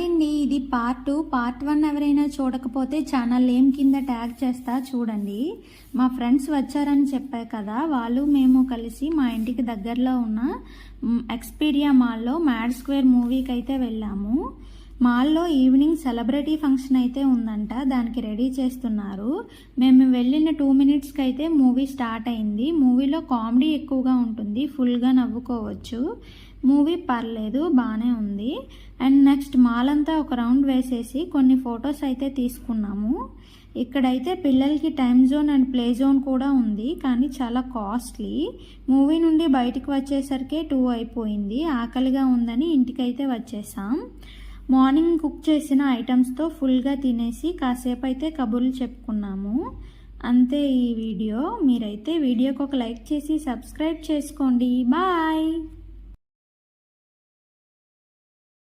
అండి, ఇది పార్ట్ 1 ఎవరైనా చూడకపోతే ఛానల్ నేమ్ కింద ట్యాగ్ చేస్తా చూడండి. మా ఫ్రెండ్స్ వచ్చారని చెప్పా కదా, వాళ్ళు మేము కలిసి మా ఇంటికి దగ్గరలో ఉన్న ఎక్స్పీరియా మాల్లో మ్యాడ్ స్క్వేర్ మూవీకి అయితే వెళ్ళాము. మాల్లో ఈవినింగ్ సెలబ్రిటీ ఫంక్షన్ అయితే ఉందంట, దానికి రెడీ చేస్తున్నారు. మేము వెళ్ళిన 2 మినిట్స్కి అయితే మూవీ స్టార్ట్ అయింది. మూవీలో కామెడీ ఎక్కువగా ఉంటుంది, ఫుల్గా నవ్వుకోవచ్చు. మూవీ పర్లేదు, బాగానే ఉంది. అండ్ నెక్స్ట్ మాల్ అంతా ఒక రౌండ్ వేసేసి కొన్ని ఫొటోస్ అయితే తీసుకున్నాము. ఇక్కడైతే పిల్లలకి time zone and play zone కూడా ఉంది, కానీ చాలా కాస్ట్లీ. మూవీ నుండి బయటికి వచ్చేసరికి 2 అయిపోయింది. ఆకలిగా ఉందని ఇంటికైతే వచ్చేసాం. మార్నింగ్ కుక్ చేసిన ఐటమ్స్తో ఫుల్గా తినేసి కాసేపు అయితే కబుర్లు చెప్పుకున్నాము. అంతే ఈ వీడియో. మీరైతే వీడియోకి ఒక లైక్ చేసి సబ్స్క్రైబ్ చేసుకోండి. బాయ్.